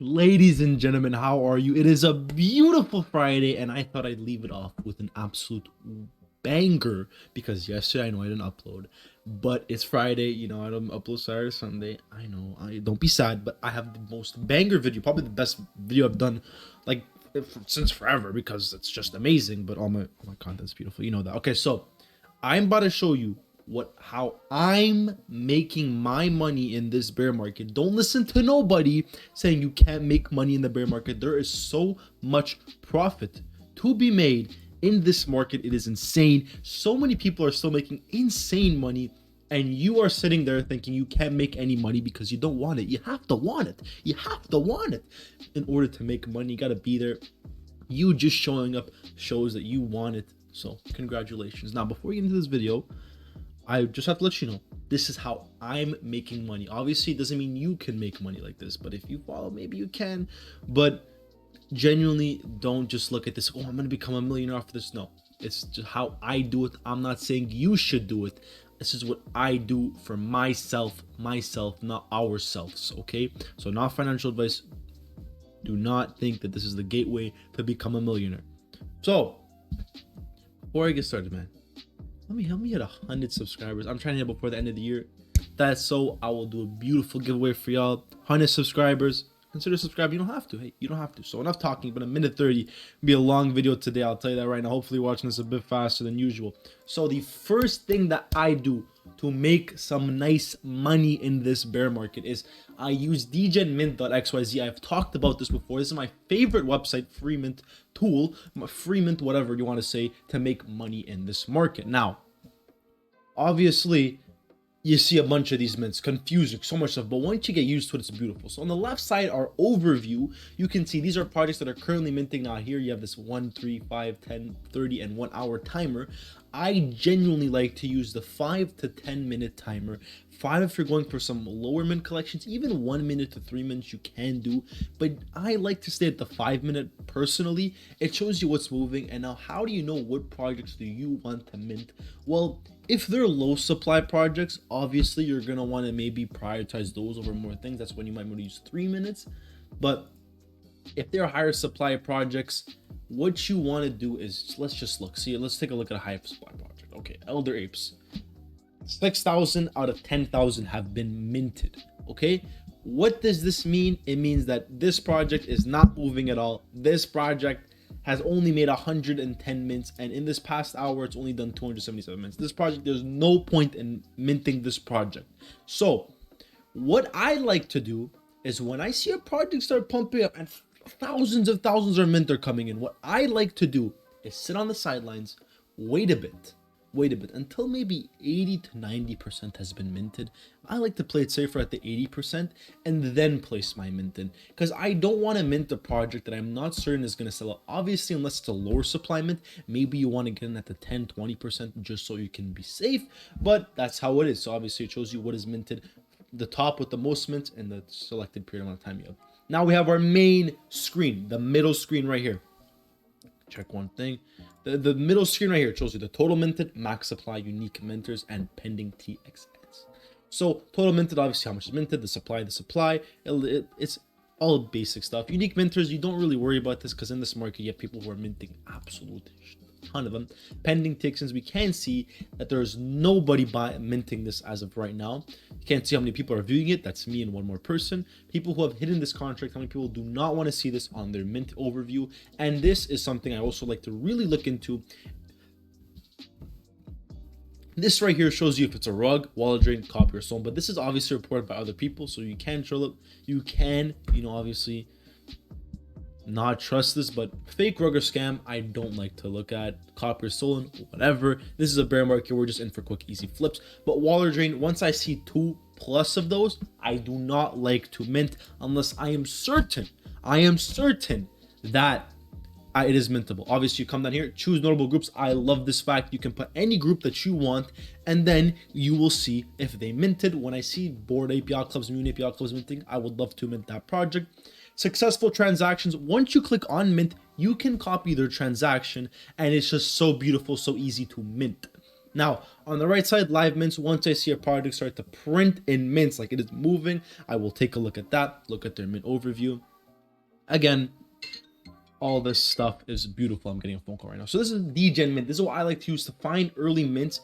Ladies and gentlemen, how are you? It is a beautiful Friday, and I thought I'd leave it off with an absolute banger because yesterday I know I didn't upload, but it's Friday. I don't upload Saturday or Sunday. I know. I don't be sad, but I have the most banger video, probably the best video I've done, like since forever because it's just amazing. But all my content's beautiful. You know that. Okay, so I'm about to show you how I'm making my money in this bear market. Don't listen to nobody saying you can't make money in the bear market. There is so much profit to be made in this market. It is insane. So many people are still making insane money, and you are sitting there thinking you can't make any money because you don't want it. You have to want it. You have to want it in order to make money. You got to be there. You just showing up shows that you want it. So congratulations. Now, before we get into this video, I just have to let you know, this is how I'm making money. Obviously, it doesn't mean you can make money like this, but if you follow, maybe you can. But genuinely, don't just look at this, oh, I'm going to become a millionaire off of this. No, it's just how I do it. I'm not saying you should do it. This is what I do for myself, not ourselves, okay? So not financial advice. Do not think that this is the gateway to become a millionaire. So, before I get started, man, help me hit 100 subscribers. I'm trying to hit before the end of the year. That's so I will do a beautiful giveaway for y'all. 100 subscribers. Consider subscribing. You don't have to. Hey, you don't have to. So enough talking, but a minute 30 will be a long video today. I'll tell you that right now. Hopefully watching this a bit faster than usual. So the first thing that I do to make some nice money in this bear market is I use dgenmint.xyz. I've talked about this before. This is my favorite website, free mint tool, free mint, whatever you want to say, to make money in this market. Now, obviously, you see a bunch of these mints, confusing, so much stuff, but once you get used to it, it's beautiful. So on the left side, our overview, you can see these are projects that are currently minting. Now here you have this 1, 3, 5, 10, 30, and 1 hour timer. I genuinely like to use the 5 to 10 minute timer. 5 if you're going for some lower mint collections, even 1 minute to 3 minutes you can do, but I like to stay at the 5 minute personally. It shows you what's moving. And now, how do you know what projects do you want to mint? Well, if they're low supply projects, obviously you're gonna want to maybe prioritize those over more things. That's when you might want to use 3 minutes. But if they're higher supply projects, what you want to do is, let's just look. See, let's take a look at a high supply project. Okay, Elder Apes, 6,000 out of 10,000 have been minted. Okay, what does this mean? It means that this project is not moving at all. This project has only made 110 mints, and in this past hour it's only done 277 mints. This project, there's no point in minting this project. So what I like to do is, when I see a project start pumping up and thousands of mint are coming in, what I like to do is sit on the sidelines, wait a bit until maybe 80 to 90% has been minted. I like to play it safer at the 80% and then place my mint in, because I don't want to mint a project that I'm not certain is going to sell out. Obviously, unless it's a lower supply mint, maybe you want to get in at the 10-20% just so you can be safe, but that's how it is. So obviously it shows you what is minted, the top with the most mint, and the selected period amount of time you have. Now we have our main screen, the middle screen right here. Check one thing. The middle screen right here shows you the total minted, max supply, unique minters, and pending TXS. So total minted, obviously how much is minted, the supply, it's all basic stuff. Unique minters, you don't really worry about this because in this market you have people who are minting absolute ton of them. Pending TXS, we can see that there's nobody minting this as of right now. You can't see how many people are viewing it. That's me and one more person. People who have hidden this contract, how many people do not want to see this on their mint overview. And this is something I also like to really look into. This right here shows you if it's a rug, wallet drain, copy, or stolen, but this is obviously reported by other people, so you can show up. You can, obviously not trust this, but fake rug or scam, I don't like to look at. Copy or stolen, whatever. This is a bear market. We're just in for quick, easy flips. But wallet drain, once I see 2+ of those, I do not like to mint unless I am certain that it is mintable. Obviously, you come down here, choose notable groups. I love this fact. You can put any group that you want, and then you will see if they minted. When I see Bored API Clubs, Moon API Clubs minting, I would love to mint that project. Successful transactions, once you click on mint, you can copy their transaction, and it's just so beautiful, so easy to mint. Now, on the right side, live mints, once I see a project start to print in mints, like it is moving, I will take a look at that, look at their mint overview. Again, all this stuff is beautiful. I'm getting a phone call right now. So this is Degen Mint. This is what I like to use to find early mints.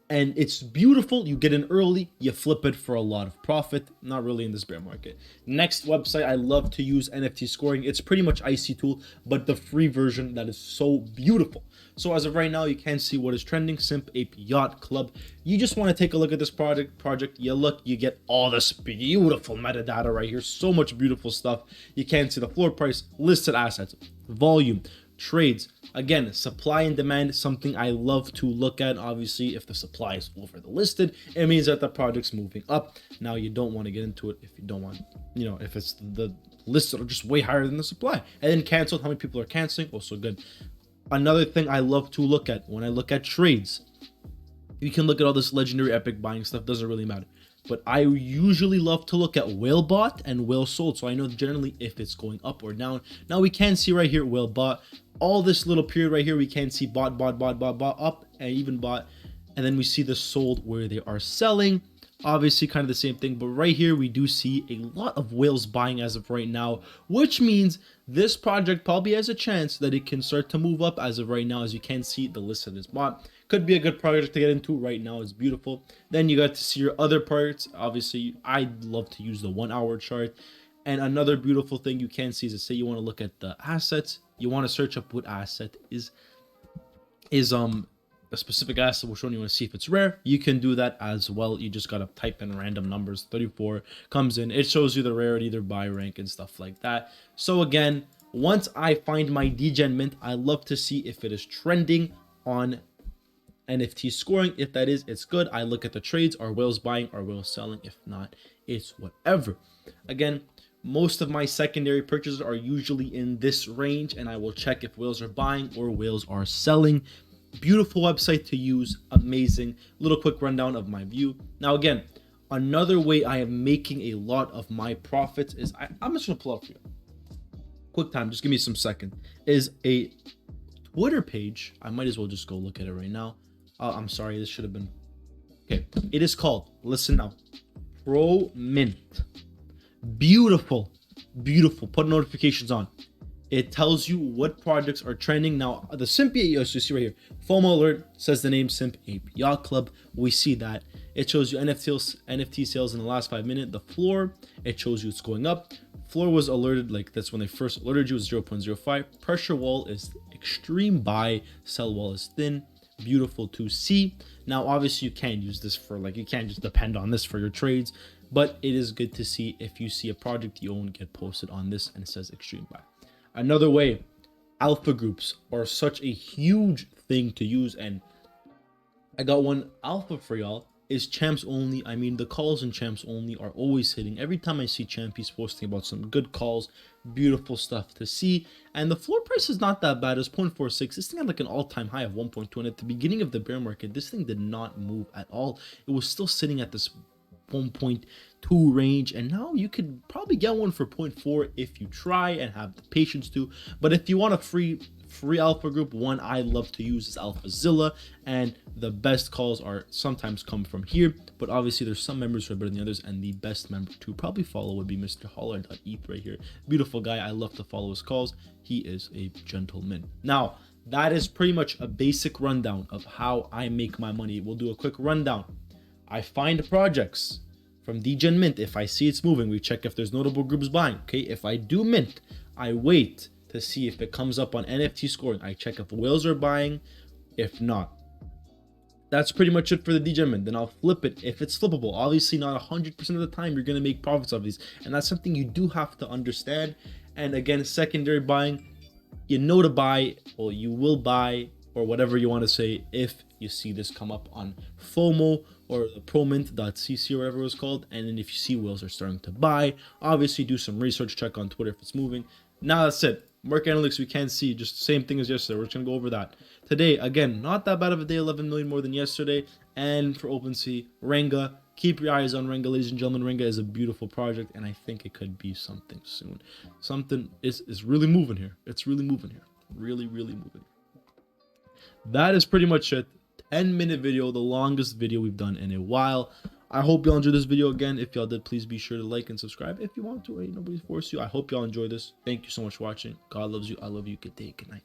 And it's beautiful. You get in early, you flip it for a lot of profit. Not really in this bear market. Next website I love to use, NFT Scoring. It's pretty much IC2, but the free version that is so beautiful. So as of right now, you can see what is trending. Simp Ape Yacht Club. You just want to take a look at this project. You look, you get all this beautiful metadata right here. So much beautiful stuff. You can see the floor price, listed assets, volume, trades. Again, supply and demand, something I love to look at. Obviously, if the supply is over the listed, it means that the project's moving up. Now, you don't want to get into it if you don't want, if it's the listed are just way higher than the supply. And then canceled, how many people are canceling, also good. Another thing I love to look at when I look at trades, you can look at all this legendary epic buying stuff, doesn't really matter. But I usually love to look at whale bought and whale sold, so I know generally if it's going up or down. Now we can see right here whale bought. All this little period right here, we can see bought up and even bought, and then we see the sold where they are selling. Obviously kind of the same thing, but right here we do see a lot of whales buying as of right now, which means this project probably has a chance that it can start to move up as of right now. As you can see, the list that is bought could be a good project to get into right now. Is beautiful. Then you got to see your other parts. Obviously I love to use the 1 hour chart. And another beautiful thing you can see is, say you want to look at the assets, you want to search up what asset is a specific asset. Which one you want to see if it's rare, you can do that as well. You just gotta type in random numbers. 34 comes in, it shows you the rarity, their buy rank and stuff like that. So again, once I find my Degen Mint, I love to see if it is trending on NFT Scoring. If that is, it's good. I look at the trades. Are whales buying, are whales selling? If not, it's whatever. Again, most of my secondary purchases are usually in this range, and I will check if whales are buying or whales are selling. Beautiful website to use, amazing. Little quick rundown of my view. Now again, another way I am making a lot of my profits is, I'm just gonna pull up for you. Quick time, just give me some second. Is a Twitter page. I might as well just go look at it right now. I'm sorry, this should have been, okay. It is called, listen now, Pro Mint. Beautiful, beautiful. Put notifications on. It tells you what projects are trending. Now, the Simp Ape, you see right here, FOMO alert, says the name Simp Ape Yacht Club. We see that. It shows you NFT sales in the last 5 minutes. The floor, it shows you it's going up. Floor was alerted, like that's when they first alerted you, was 0.05. Pressure wall is extreme buy, sell wall is thin. Beautiful to see. Now, obviously, you can't use this for, like, you can't just depend on this for your trades, but it is good to see if you see a project you own get posted on this and it says extreme buy. Another way, alpha groups are such a huge thing to use, and I got one alpha for y'all. Is champs only. I mean, the calls in champs only are always hitting. Every time I see champies posting about some good calls, beautiful stuff to see. And the floor price is not that bad. It's 0.46. This thing had like an all-time high of 1.2, and at the beginning of the bear market, this thing did not move at all. It was still sitting at this 1.2 range, and now you could probably get one for 0.4 if you try and have the patience to. But if you want a free alpha group, one I love to use is AlphaZilla, and the best calls are sometimes come from here, but obviously there's some members who are better than the others, and the best member to probably follow would be Mr. Holler.eth right here. Beautiful guy. I love to follow his calls. He is a gentleman. Now, that is pretty much a basic rundown of how I make my money. We'll do a quick rundown. I find projects from Degen Mint. If I see it's moving, we check if there's notable groups buying. Okay, if I do mint, I wait to see if it comes up on NFT Scoring. I check if whales are buying. If not, that's pretty much it for the Degen Mint. Then I'll flip it if it's flippable. Obviously, not 100% of the time you're gonna make profits off these, and that's something you do have to understand. And again, secondary buying, you know to buy, or you will buy, or whatever you want to say, if you see this come up on FOMO or the promint.cc or whatever it was called. And then if you see whales are starting to buy, obviously do some research, check on Twitter if it's moving. Now that's it. Market analytics, we can see just the same thing as yesterday. We're just gonna go over that today. Again, not that bad of a day. 11 million more than yesterday. And for OpenSea, Renga, keep your eyes on Renga, ladies and gentlemen. Renga is a beautiful project, and I think it could be something soon. Something is really moving here. It's really moving here. Really moving. That is pretty much it. 10-minute video, the longest video we've done in a while. I hope y'all enjoyed this video. Again, if y'all did, please be sure to like and subscribe if you want to. Nobody's forced you. I hope y'all enjoy this. Thank you so much for watching. God loves you. I love you. Good day. Good night.